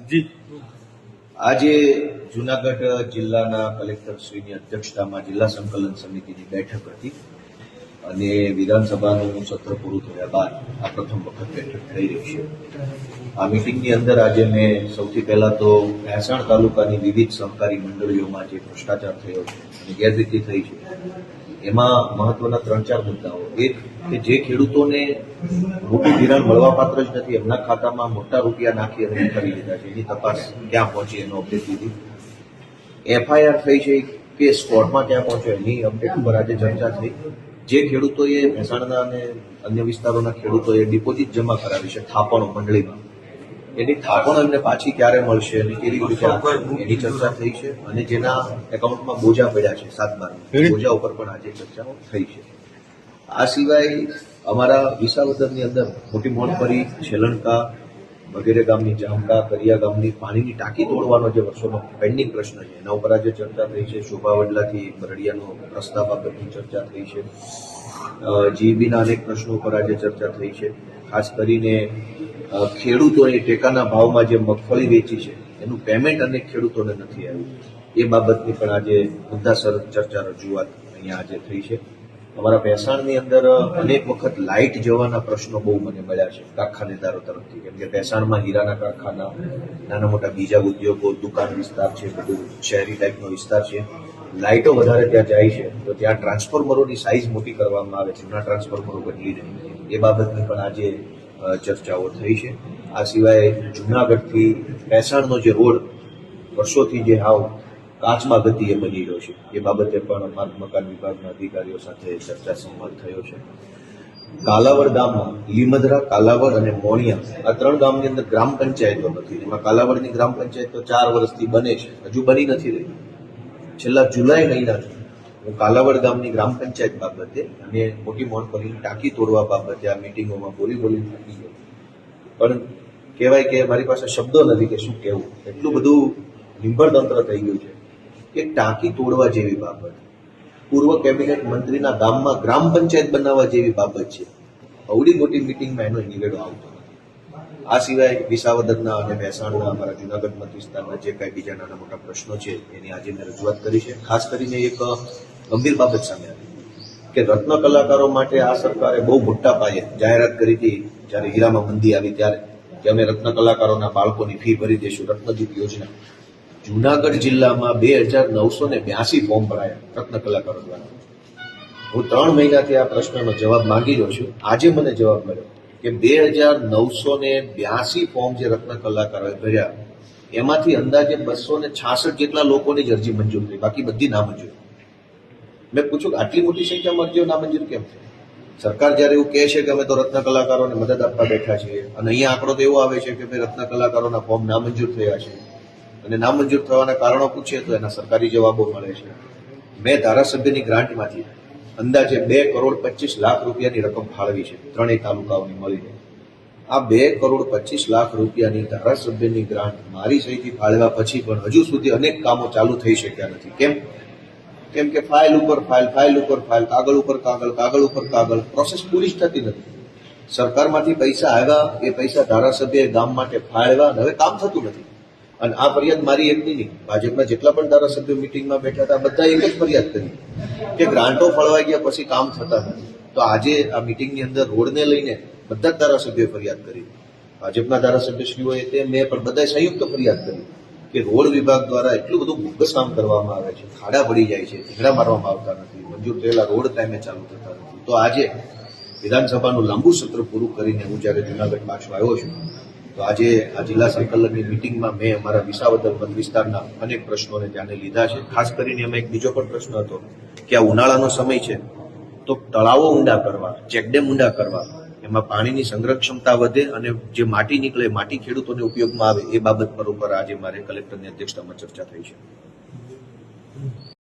જી આજે જૂનાગઢ જિલ્લાના કલેક્ટર શ્રીની અધ્યક્ષતામાં જિલ્લા સંકલન સમિતિની બેઠક હતી અને વિધાનસભાનું સત્ર પૂરું થયા બાદ આ પ્રથમ વખત બેઠક થઈ રહી છે. આ મિટિંગની અંદર આજે મેં સૌથી પહેલા તો મહેસાણા તાલુકાની વિવિધ સહકારી મંડળીઓમાં જે ભ્રષ્ટાચાર થયો છે અને ગેરરીતિ થઈ છે એમાં મહત્વના 3-4 મુદ્દાઓ. એક કે જે ખેડૂતોને મોટું ધિરાણ મળવાપાત્ર જ નથી, એમના ખાતામાં મોટા રૂપિયા નાખી અને કરી લીધા છે, એની તપાસ ક્યાં પહોંચી એનો અપડેટ લીધી. FIR થઈ છે કે સ્પોટમાં ક્યાં પહોંચ્યો એની અપડેટ પર આજે ચર્ચા થઈ. જે ખેડૂતોએ મહેસાણાના અને અન્ય વિસ્તારોના ખેડૂતોએ ડિપોઝિટ જમા કરાવી છે થાપણો મંડળીમાં, એની થાપણો એમને પાછી ક્યારે મળશે અને કેવી રીતે એની ચર્ચા થઈ છે. અને જેના એકાઉન્ટમાં બોજા પડ્યા છે 7-12 બોજા ઉપર પણ આજે ચર્ચાઓ થઈ છે. આ સિવાય અમારા વિસાવદરની અંદર મોટી મોણપરી, છેલણકા વગેરે ગામની, જામકા, કરિયા ગામની પાણીની ટાંકી તોડવાનો જે વર્ષોનો પેન્ડિંગ પ્રશ્ન છે એના ઉપર આજે ચર્ચા થઈ છે. શોભાવડલાથી બરડિયાનો રસ્તા બાબતની ચર્ચા થઈ છે. જીબીના અનેક પ્રશ્નો ઉપર આજે ચર્ચા થઈ છે. ખાસ કરીને ખેડૂતોએ ટેકાના ભાવમાં જે મગફળી વેચી છે એનું પેમેન્ટ અનેક ખેડૂતોને નથી આવ્યું, એ બાબતની પણ આજે મુદ્દાસર ચર્ચા રજૂઆત અહીંયા આજે થઈ છે. અમારા ભેસાણની અંદર અનેક વખત લાઇટ જવાના પ્રશ્નો બહુ મને મળ્યા છે કારખાનેદારો તરફથી, કેમ કે ભેસાણમાં હીરાના કારખાના, નાના મોટા બીજા ઉદ્યોગો, દુકાન વિસ્તાર છે, બધું શહેરી ટાઈપનો વિસ્તાર છે. લાઇટો વધારે ત્યાં જાય છે તો ત્યાં ટ્રાન્સફોર્મરોની સાઇઝ મોટી કરવામાં આવે છે, જૂના ટ્રાન્સફોર્મરો બદલી રહી છે, એ બાબતની પણ આજે ચર્ચાઓ થઈ છે. આ સિવાય જૂનાગઢથી ભેસાણનો જે રોડ વર્ષોથી જે હાવ કાચમાં ગતિએ બની રહ્યો છે એ બાબતે પણ માર્ગ મકાન વિભાગના અધિકારીઓ સાથે ચર્ચા સંવાદ થયો છે. કાલાવડ ગામમાં લીમધરા, કાલાવડ અને મોણિયા આ 3 ગામની અંદર ગ્રામ પંચાયતો નથી. એમાં કાલાવડની ગ્રામ પંચાયત તો 4 વર્ષથી બને છે, હજુ બની નથી રહી. છેલ્લા જુલાઈ મહિનાથી હું કાલાવડ ગામની ગ્રામ પંચાયત બાબતે અને મોટી મોણપરીની ટાંકી તોડવા બાબતે આ મિટિંગોમાં બોલી થાકી ગયો, પણ કહેવાય કે મારી પાસે શબ્દો નથી કે શું કહેવું. એટલું બધું નિંભર તંત્ર થઈ ગયું છે કે ટાંકી તોડવા જેવી બાબત, પૂર્વ કેબિનેટ મંત્રીના ગામમાં ગ્રામ પંચાયત બનાવવા જેવી બાબત છે. અવડી મોટી મિટિંગમાં એનો નિવેડો આવતો નથી. આ સિવાય વિસાવદરના અને મહેસાણના અમારા જૂનાગઢ મત વિસ્તારના જે કાંઈ બીજા નાના મોટા પ્રશ્નો છે એની આજે મેં રજૂઆત કરી છે. ખાસ કરીને એક ગંભીર બાબત સામે આવી કે રત્ન કલાકારો માટે આ સરકારે બહુ મોટા પાયે જાહેરાત કરી હતી જ્યારે હીરામાં મંદી આવી ત્યારે, કે અમે રત્ન કલાકારોના બાળકોની ફી ભરી દઈશું, રત્નદીપ યોજના. જૂનાગઢ જિલ્લામાં 2982 ફોર્મ ભરાયા રત્ન કલાકારો દ્વારા. હું 3 મહિનાથી આ પ્રશ્નનો જવાબ માંગી રહ્યો છું. આજે મને જવાબ મળ્યો કે 2982 ફોર્મ જે રત્ન કલાકારોએ ભર્યા એમાંથી અંદાજે 266 જેટલા લોકોની જ અરજી મંજૂર થઈ, બાકી બધી નામંજૂર. મેં પૂછ્યું આટલી મોટી સંખ્યામાં અરજીઓ નામંજૂર કેમ થઈ? સરકાર જ્યારે એવું કહે છે કે અમે તો રત્ન કલાકારોને મદદ આપવા બેઠા છીએ, અને અહીંયા આંકડો તો એવો આવે છે કે ભાઈ રત્ન કલાકારોના ફોર્મ નામંજૂર થયા છે, અને નામંજૂર થવાના કારણો પૂછીએ તો એના સરકારી જવાબો મળે છે. મેં ધારાસભ્યની ગ્રાન્ટમાંથી અંદાજે 2,25,00,000 રૂપિયાની રકમ ફાળવી છે 3 તાલુકાઓની મળીને. આ 2,25,00,000 રૂપિયાની ધારાસભ્યની ગ્રાન્ટ મારી સહીથી ફાળવ્યા પછી પણ હજુ સુધી અનેક કામો ચાલુ થઈ શક્યા નથી. કેમ કે ફાઇલ ઉપર ફાઇલ, કાગળ ઉપર કાગળ, પ્રોસેસ પૂરી જ થતી નથી. સરકારમાંથી પૈસા આવ્યા, એ પૈસા ધારાસભ્યએ ગામ માટે ફાળવ્યા, હવે કામ થતું નથી. અને આ ફરિયાદ મારી એકની નહીં, ભાજપના જેટલા પણ ધારાસભ્યો મિટિંગમાં બેઠા હતા બધા એક જ ફરિયાદ કરી કે ગ્રાન્ટો ફળવાઈ ગયા પછી કામ થતા નથી. તો આજે આ મિટિંગની અંદર રોડને લઈને બધા જ ધારાસભ્યોએ ફરિયાદ કરી. ભાજપના ધારાસભ્યશ્રીઓએ તે મેં પણ બધાએ સંયુક્ત ફરિયાદ કરી કે રોડ વિભાગ દ્વારા એટલું બધું બોગસ કામ કરવામાં આવે છે, ખાડા પડી જાય છે, ઢીંગડા મારવામાં આવતા નથી, મંજૂર થયેલા રોડ ટાઈમે ચાલુ થતા નથી. તો આજે વિધાનસભાનું લાંબુ સત્ર પૂરું કરીને હું જ્યારે જૂનાગઢ પાછો આવ્યો છું તો આજે આ જિલ્લા સંકલનની મિટિંગમાં મેં અમારા વિસાવદર મત વિસ્તારના અનેક પ્રશ્નોને ધ્યાને લીધા છે. ખાસ કરીને એમાં એક બીજો પણ પ્રશ્ન હતો કે આ ઉનાળાનો સમય છે તો તળાવો ઊંડા કરવા, ચેકડેમ ઊંડા કરવા, એમાં પાણીની સંગ્રહ ક્ષમતા વધે અને જે માટી નીકળે, માટી ખેડૂતોને ઉપયોગમાં આવે, એ બાબત પર ઉપર આજે મારે કલેક્ટરની અધ્યક્ષતામાં ચર્ચા થઈ છે.